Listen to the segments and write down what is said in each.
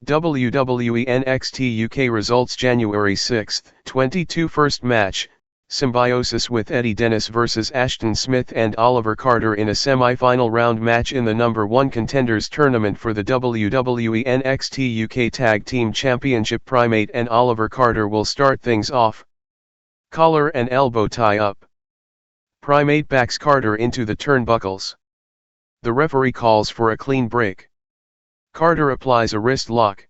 WWE NXT UK Results January 6, 22 First match, Symbiosis with Eddie Dennis vs Ashton Smith and Oliver Carter in a semi-final round match in the number 1 Contenders tournament for the WWE NXT UK Tag Team Championship. Primate and Oliver Carter will start things off. Collar and elbow tie up. Primate backs Carter into the turnbuckles. The referee calls for a clean break. Carter applies a wrist lock.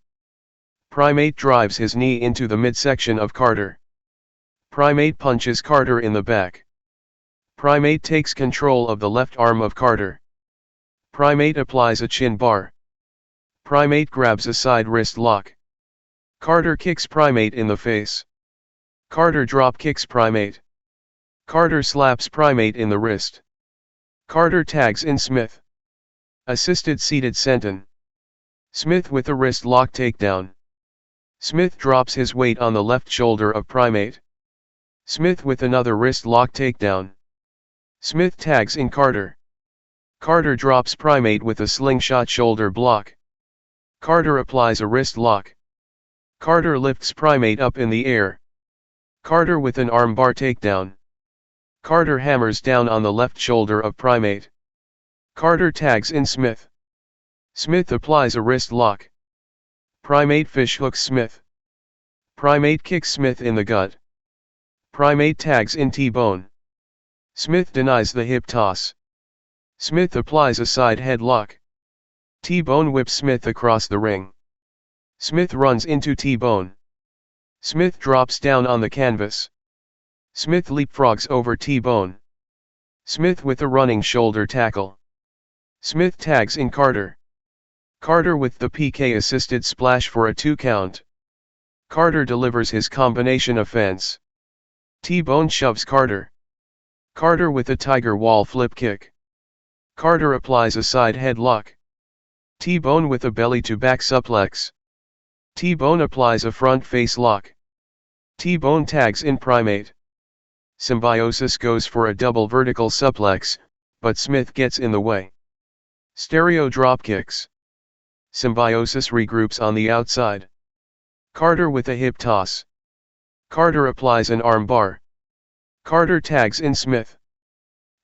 Primate drives his knee into the midsection of Carter. Primate punches Carter in the back. Primate takes control of the left arm of Carter. Primate applies a chin bar. Primate grabs a side wrist lock. Carter kicks Primate in the face. Carter drop kicks Primate. Carter slaps Primate in the wrist. Carter tags in Smith. Assisted seated senton. Smith with a wrist lock takedown. Smith drops his weight on the left shoulder of Primate. Smith with another wrist lock takedown. Smith tags in Carter. Carter drops Primate with a slingshot shoulder block. Carter applies a wrist lock. Carter lifts Primate up in the air. Carter with an armbar takedown. Carter hammers down on the left shoulder of Primate. Carter tags in Smith. Smith applies a wrist lock. Primate fishhooks Smith. Primate kicks Smith in the gut. Primate tags in T-bone. Smith denies the hip toss. Smith applies a side headlock. T-bone whips Smith across the ring. Smith runs into T-bone. Smith drops down on the canvas. Smith leapfrogs over T-bone. Smith with a running shoulder tackle. Smith tags in Carter. Carter with the PK-assisted splash for a 2 count. Carter delivers his combination offense. T-bone shoves Carter. Carter with a tiger wall flip kick. Carter applies a side headlock. T-bone with a belly-to-back suplex. T-bone applies a front face lock. T-bone tags in Primate. Symbiosis goes for a double vertical suplex, but Smith gets in the way. Stereo drop kicks. Symbiosis regroups on the outside. Carter with a hip toss. Carter applies an arm bar. Carter tags in Smith.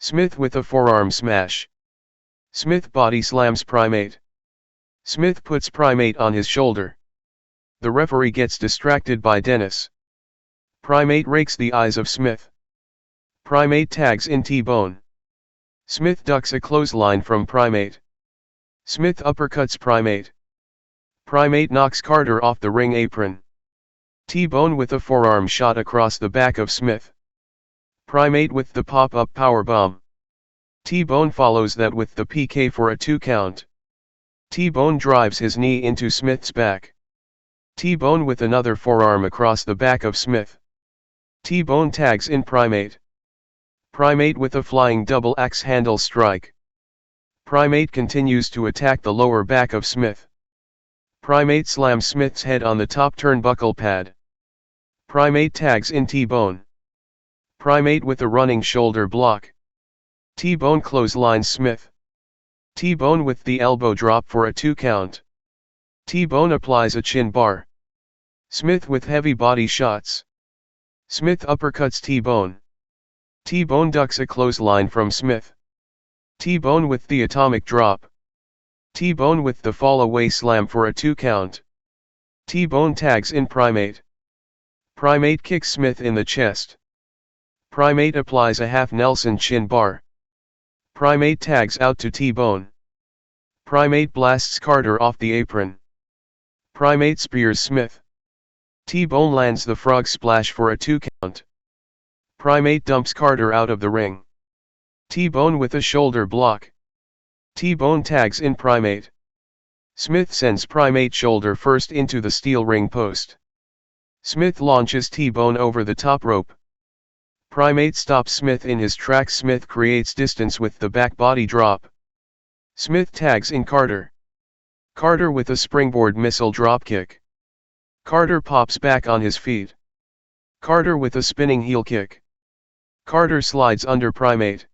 Smith with a forearm smash. Smith body slams Primate. Smith puts Primate on his shoulder. The referee gets distracted by Dennis. Primate rakes the eyes of Smith. Primate tags in T-bone. Smith ducks a clothesline from Primate. Smith uppercuts Primate. Primate knocks Carter off the ring apron. T-bone with a forearm shot across the back of Smith. Primate with the pop-up powerbomb. T-bone follows that with the PK for a 2 count. T-bone drives his knee into Smith's back. T-bone with another forearm across the back of Smith. T-bone tags in Primate. Primate with a flying double axe handle strike. Primate continues to attack the lower back of Smith. Primate slams Smith's head on the top turnbuckle pad. Primate tags in T-bone. Primate with a running shoulder block. T-bone clotheslines Smith. T-bone with the elbow drop for a 2 count. T-bone applies a chin bar. Smith with heavy body shots. Smith uppercuts T-bone. T-bone ducks a clothesline from Smith. T-bone with the atomic drop. T-bone with the fall away slam for a 2 count. T-bone tags in Primate. Primate kicks Smith in the chest. Primate applies a half Nelson chin bar. Primate tags out to T-bone. Primate blasts Carter off the apron. Primate spears Smith. T-bone lands the frog splash for a 2 count. Primate dumps Carter out of the ring. T-bone with a shoulder block. T-bone tags in Primate. Smith sends Primate shoulder first into the steel ring post. Smith launches T-bone over the top rope. Primate stops Smith in his tracks. Smith creates distance with the back body drop. Smith tags in Carter. Carter with a springboard missile dropkick. Carter pops back on his feet. Carter with a spinning heel kick. Carter slides under Primate.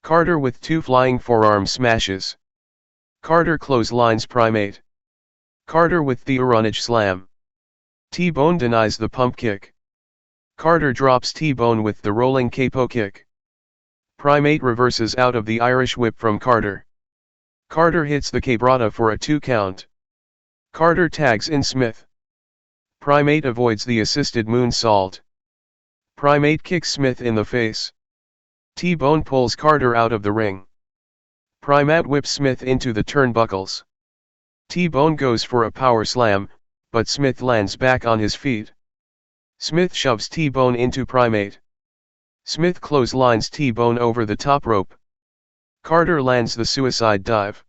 Carter with 2 flying forearm smashes. Carter clotheslines Primate. Carter with the Uranage Slam. T-Bone denies the pump kick. Carter drops T-Bone with the rolling capo kick. Primate reverses out of the Irish whip from Carter. Carter hits the cabrata for a 2 count. Carter tags in Smith. Primate avoids the assisted moonsault. Primate kicks Smith in the face. T-Bone pulls Carter out of the ring. Primate whips Smith into the turnbuckles. T-Bone goes for a power slam, but Smith lands back on his feet. Smith shoves T-Bone into Primate. Smith clotheslines T-Bone over the top rope. Carter lands the suicide dive.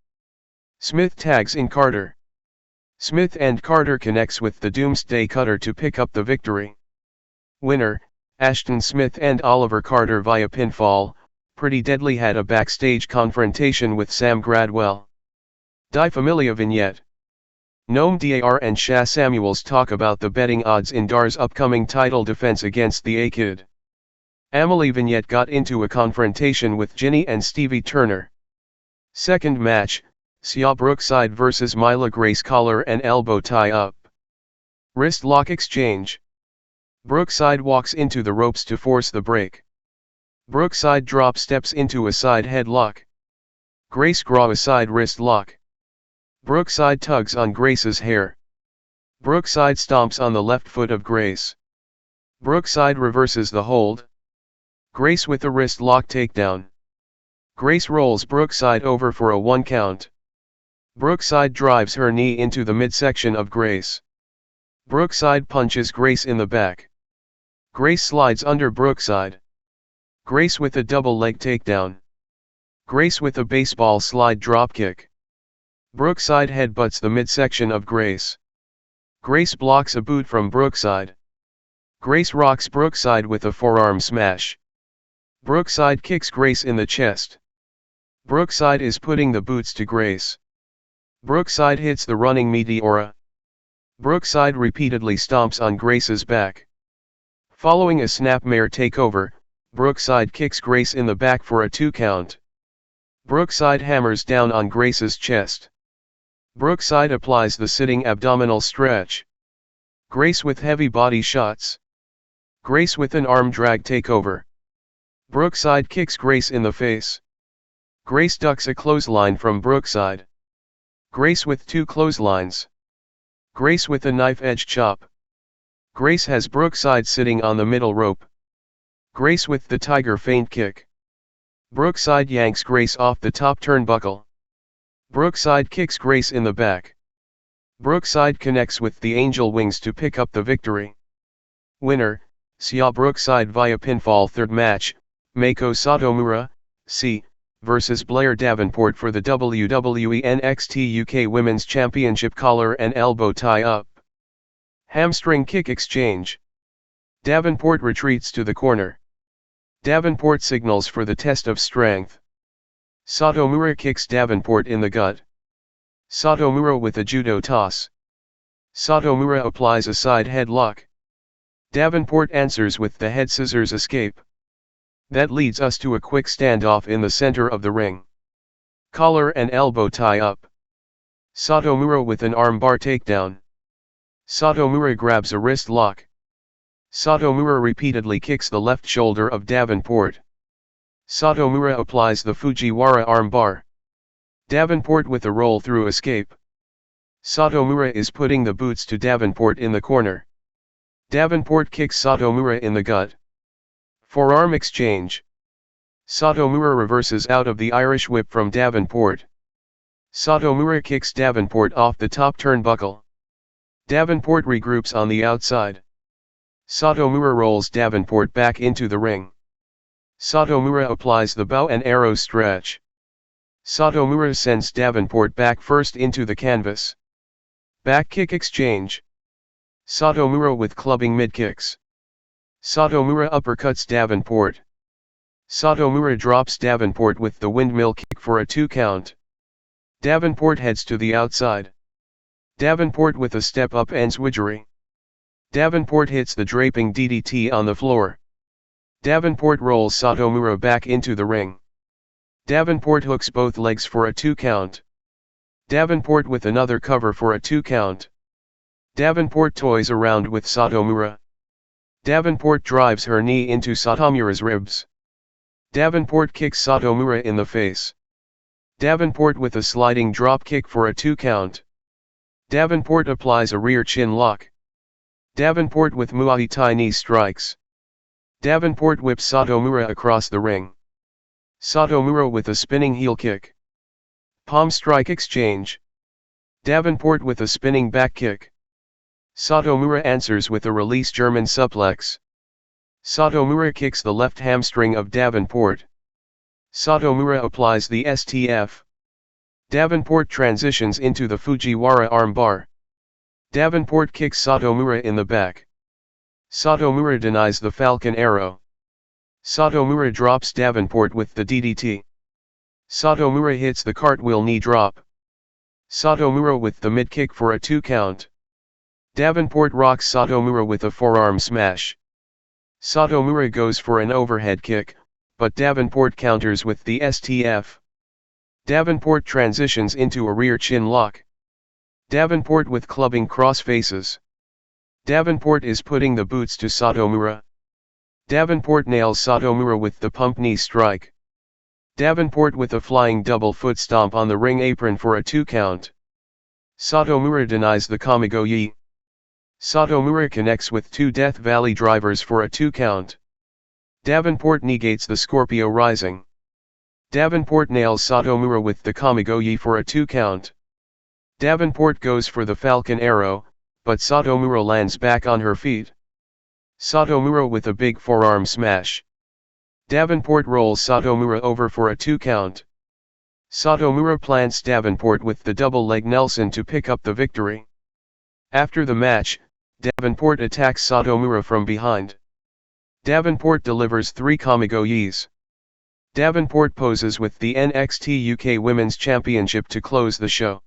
Smith tags in Carter. Smith and Carter connects with the Doomsday Cutter to pick up the victory. Winner, Ashton Smith and Oliver Carter via pinfall. Pretty Deadly had a backstage confrontation with Sam Gradwell. Die Familia vignette. Noam Dar and Sha Samuels talk about the betting odds in Dar's upcoming title defense against the A-Kid. Amelie vignette got into a confrontation with Ginny and Stevie Turner. Second match, Sia Brookside vs Myla Grace collar and elbow tie-up. Wrist lock exchange. Brookside walks into the ropes to force the break. Brookside drop steps into a side headlock. Grace graw a side wrist lock. Brookside tugs on Grace's hair. Brookside stomps on the left foot of Grace. Brookside reverses the hold. Grace with a wrist lock takedown. Grace rolls Brookside over for a 1 count. Brookside drives her knee into the midsection of Grace. Brookside punches Grace in the back. Grace slides under Brookside. Grace with a double leg takedown. Grace with a baseball slide dropkick. Brookside headbutts the midsection of Grace. Grace blocks a boot from Brookside. Grace rocks Brookside with a forearm smash. Brookside kicks Grace in the chest. Brookside is putting the boots to Grace. Brookside hits the running Meteora. Brookside repeatedly stomps on Grace's back. Following a snapmare takeover, Brookside kicks Grace in the back for a 2 count. Brookside hammers down on Grace's chest. Brookside applies the sitting abdominal stretch. Grace with heavy body shots. Grace with an arm drag takeover. Brookside kicks Grace in the face. Grace ducks a clothesline from Brookside. Grace with 2 clotheslines. Grace with a knife edge chop. Grace has Brookside sitting on the middle rope. Grace with the tiger feint kick. Brookside yanks Grace off the top turnbuckle. Brookside kicks Grace in the back. Brookside connects with the angel wings to pick up the victory. Winner, Sia Brookside via pinfall. Third match, Meiko Satomura, C, vs Blair Davenport for the WWE NXT UK Women's Championship collar and elbow tie-up. Hamstring kick exchange. Davenport retreats to the corner. Davenport signals for the test of strength. Satomura kicks Davenport in the gut. Satomura with a judo toss. Satomura applies a side headlock. Davenport answers with the head scissors escape. That leads us to a quick standoff in the center of the ring. Collar and elbow tie-up. Satomura with an armbar takedown. Satomura grabs a wrist lock. Satomura repeatedly kicks the left shoulder of Davenport. Satomura applies the Fujiwara armbar. Davenport with a roll-through escape. Satomura is putting the boots to Davenport in the corner. Davenport kicks Satomura in the gut. Forearm exchange. Satomura reverses out of the Irish whip from Davenport. Satomura kicks Davenport off the top turnbuckle. Davenport regroups on the outside. Satomura rolls Davenport back into the ring. Satomura applies the bow and arrow stretch. Satomura sends Davenport back first into the canvas. Back kick exchange. Satomura with clubbing mid-kicks. Satomura uppercuts Davenport. Satomura drops Davenport with the windmill kick for a 2 count. Davenport heads to the outside. Davenport with a step-up enziguri. Davenport hits the draping DDT on the floor. Davenport rolls Satomura back into the ring. Davenport hooks both legs for a 2 count. Davenport with another cover for a 2 count. Davenport toys around with Satomura. Davenport drives her knee into Satomura's ribs. Davenport kicks Satomura in the face. Davenport with a sliding drop kick for a 2 count. Davenport applies a rear chin lock. Davenport with Muay Thai knee strikes. Davenport whips Satomura across the ring. Satomura with a spinning heel kick. Palm strike exchange. Davenport with a spinning back kick. Satomura answers with a release German suplex. Satomura kicks the left hamstring of Davenport. Satomura applies the STF. Davenport transitions into the Fujiwara armbar. Davenport kicks Satomura in the back. Satomura denies the Falcon Arrow. Satomura drops Davenport with the DDT. Satomura hits the cartwheel knee drop. Satomura with the mid kick for a 2 count. Davenport rocks Satomura with a forearm smash. Satomura goes for an overhead kick, but Davenport counters with the STF. Davenport transitions into a rear chin lock. Davenport with clubbing cross faces. Davenport is putting the boots to Satomura. Davenport nails Satomura with the pump knee strike. Davenport with a flying double foot stomp on the ring apron for a 2 count. Satomura denies the Kamigoye. Satomura connects with 2 Death Valley drivers for a 2 count. Davenport negates the Scorpio Rising. Davenport nails Satomura with the Kamigoye for a 2 count. Davenport goes for the Falcon Arrow, but Satomura lands back on her feet. Satomura with a big forearm smash. Davenport rolls Satomura over for a 2 count. Satomura plants Davenport with the double leg Nelson to pick up the victory. After the match, Davenport attacks Satomura from behind. Davenport delivers 3 Kamigoyes. Davenport poses with the NXT UK Women's Championship to close the show.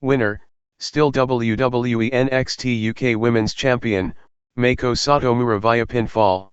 Winner, still WWE NXT UK Women's Champion, Meiko Satomura via pinfall.